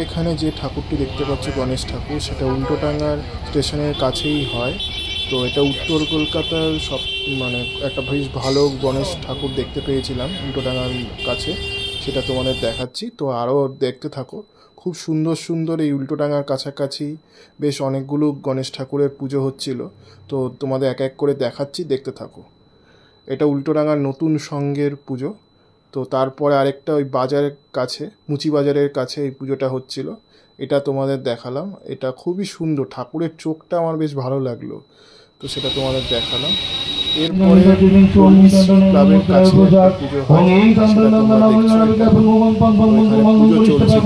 এখানে যে ঠাকুরটি দেখতে পাচ্ছ গণেশ ঠাকুর, সেটা উল্টোডাঙার স্টেশনের কাছেই হয়। তো এটা উত্তর কলকাতার সব মানে একটা বেশ ভালো গণেশ ঠাকুর দেখতে পেয়েছিলাম উল্টোডাঙার কাছে, সেটা তোমাদের দেখাচ্ছি। তো আরও দেখতে থাকো, খুব সুন্দর সুন্দর এই উল্টোডাঙার কাছাকাছি বেশ অনেকগুলো গণেশ ঠাকুরের পুজো হচ্ছিল। তো তোমাদের এক এক করে দেখাচ্ছি, দেখতে থাকো। এটা উল্টোডাঙার নতুন সঙ্ঘের পুজো। তো তারপরে আরেকটা ওই বাজারের কাছে, মুচি বাজারের কাছে এই পুজোটা হচ্ছিল, এটা তোমাদের দেখালাম। এটা খুবই সুন্দর, ঠাকুরের চোখটা আমার বেশ ভালো লাগলো, তো সেটা তোমাদের দেখালাম। এরপরে ক্লাবের কাছে একটা পুজো হয়, সেটা তোমরা দেখছো। পুজো চলছে,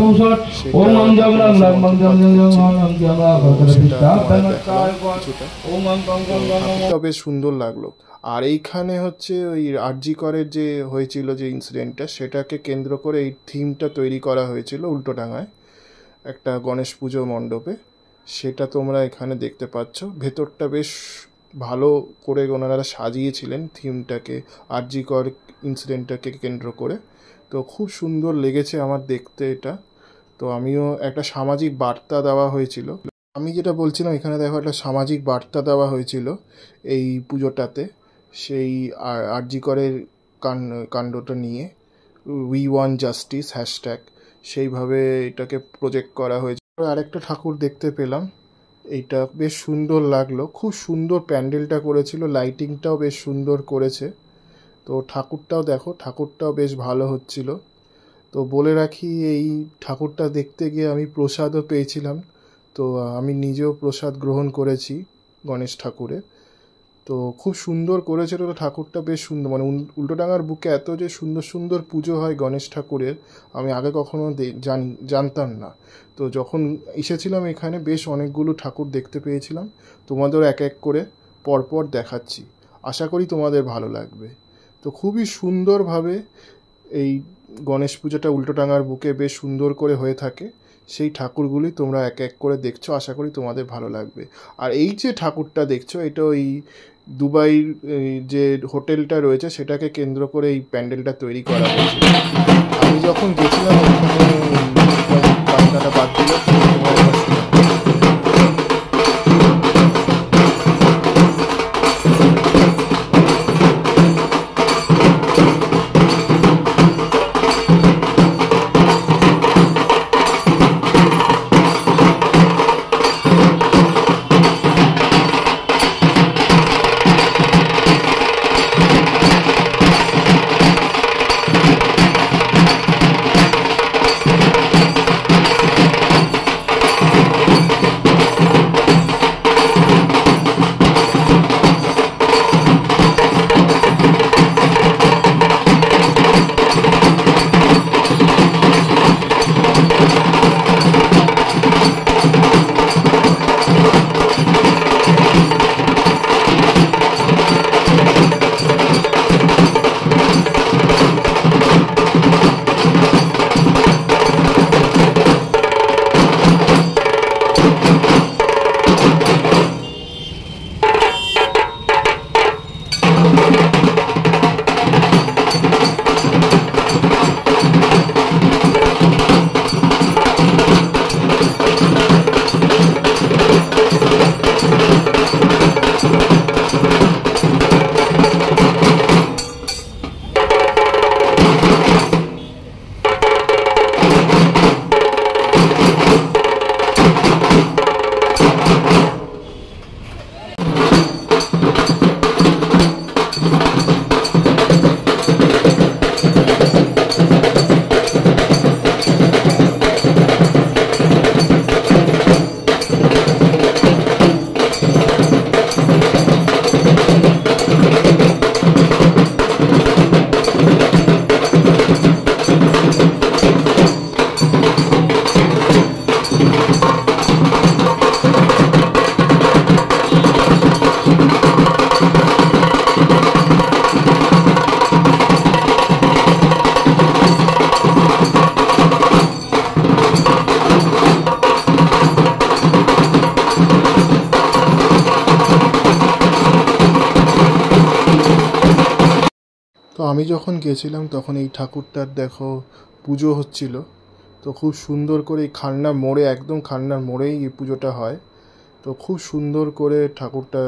সেটা বেশ সুন্দর লাগলো। আর এইখানে হচ্ছে ওই আরজি করের যে হয়েছিল যে ইনসিডেন্টটা, সেটাকে কেন্দ্র করে এই থিমটা তৈরি করা হয়েছিল উল্টোডাঙায় একটা গণেশ পুজো মণ্ডপে। সেটা তোমরা এখানে দেখতে পাচ্ছ। ভেতরটা বেশ ভালো করে ওনারা সাজিয়েছিলেন থিমটাকে, আরজি কর ইনসিডেন্টটাকে কেন্দ্র করে। তো খুব সুন্দর লেগেছে আমার দেখতে এটা। তো আমিও একটা সামাজিক বার্তা দেওয়া হয়েছিল, আমি যেটা বলছিলাম এখানে দেখো একটা সামাজিক বার্তা দেওয়া হয়েছিল এই পুজোটাতে, সেই আরজি করের কাণ্ডটা নিয়ে, উই ওয়ান্ট জাস্টিস হ্যাশট্যাগ, সেইভাবে এটাকে প্রজেক্ট করা হয়েছে। আরেকটা ঠাকুর দেখতে পেলাম, এইটা বেশ সুন্দর লাগলো, খুব সুন্দর প্যান্ডেলটা করেছিল, লাইটিংটাও বেশ সুন্দর করেছে। তো ঠাকুরটাও দেখো, ঠাকুরটাও বেশ ভালো হচ্ছিল। তো বলে রাখি, এই ঠাকুরটা দেখতে গিয়ে আমি প্রসাদও পেয়েছিলাম। তো আমি নিজেও প্রসাদ গ্রহণ করেছি গণেশ ঠাকুরের। তো খুব সুন্দর করেছিল ঠাকুরটা, বেশ সুন্দর। মানে উল্টোডাঙার বুকে এত যে সুন্দর সুন্দর পুজো হয় গণেশ ঠাকুরের, আমি আগে কখনো জানতাম না। তো যখন এসেছিলাম এখানে বেশ অনেকগুলো ঠাকুর দেখতে পেয়েছিলাম, তোমাদের এক এক করে পরপর দেখাচ্ছি, আশা করি তোমাদের ভালো লাগবে। তো খুবই সুন্দরভাবে এই গণেশ পুজোটা উল্টোডাঙার বুকে বেশ সুন্দর করে হয়ে থাকে। সেই ঠাকুরগুলি তোমরা এক এক করে দেখছো, আশা করি তোমাদের ভালো লাগবে। আর এই যে ঠাকুরটা দেখছো, এটা ওই দুবাইর যে হোটেলটা রয়েছে সেটাকে কেন্দ্র করে এই প্যান্ডেলটা তৈরি করা হয়েছিল। আমি যখন গেছিলাম ওখানে বাদ দিল। তো আমি যখন গেছিলাম তখন এই ঠাকুরটার দেখো পুজো হচ্ছিল। তো খুব সুন্দর করে এই খান্না মোড়ে, একদম খান্নার মোড়েই এই পুজোটা হয়। তো খুব সুন্দর করে ঠাকুরটা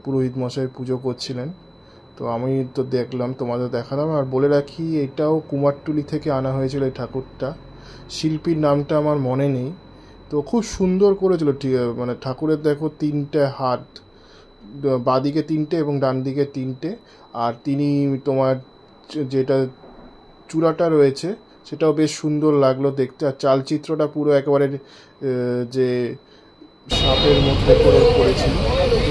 পুরোহিত মশাই পুজো করছিলেন। তো আমি তো দেখলাম, তোমাদের দেখালাম। আর বলে রাখি, এটাও কুমারটুলি থেকে আনা হয়েছিল এই ঠাকুরটা। শিল্পীর নামটা আমার মনে নেই। তো খুব সুন্দর করেছিল, মানে ঠাকুরের দেখো 3টে হাত, বাঁদিকে 3টে এবং ডান দিকে 3টে। আর তিনি তোমার যেটা চূড়াটা রয়েছে সেটাও বেশ সুন্দর লাগলো দেখতে। আর চালচিত্রটা পুরো একেবারে যে সাপের মধ্যে করে করেছিল,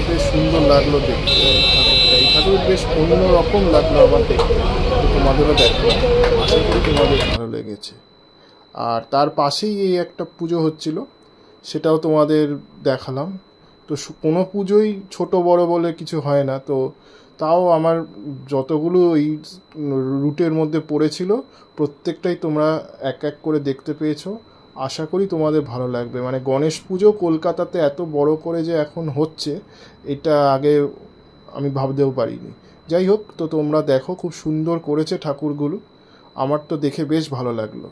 বেশ সুন্দর লাগলো দেখতে ঠাকুরটা। এই ঠাকুর বেশ অন্যরকম লাগলো আমার দেখতে। তো তোমাদেরও দেখো, আশা করি তোমাদের ভালো লেগেছে। আর তার পাশেই এই একটা পুজো হচ্ছিল, সেটাও তোমাদের দেখালাম। তো কোনো পুজোই ছোট বড় বলে কিছু হয় না। তো তাও আমার যতগুলো এই রুটের মধ্যে পড়েছিল প্রত্যেকটাই তোমরা এক এক করে দেখতে পেয়েছো। আশা করি তোমাদের ভালো লাগবে। মানে গণেশ পুজো কলকাতাতে এত বড় করে যে এখন হচ্ছে, এটা আগে আমি ভাবতেও পারিনি। যাই হোক, তো তোমরা দেখো, খুব সুন্দর করেছে ঠাকুরগুলো। আমার তো দেখে বেশ ভালো লাগলো।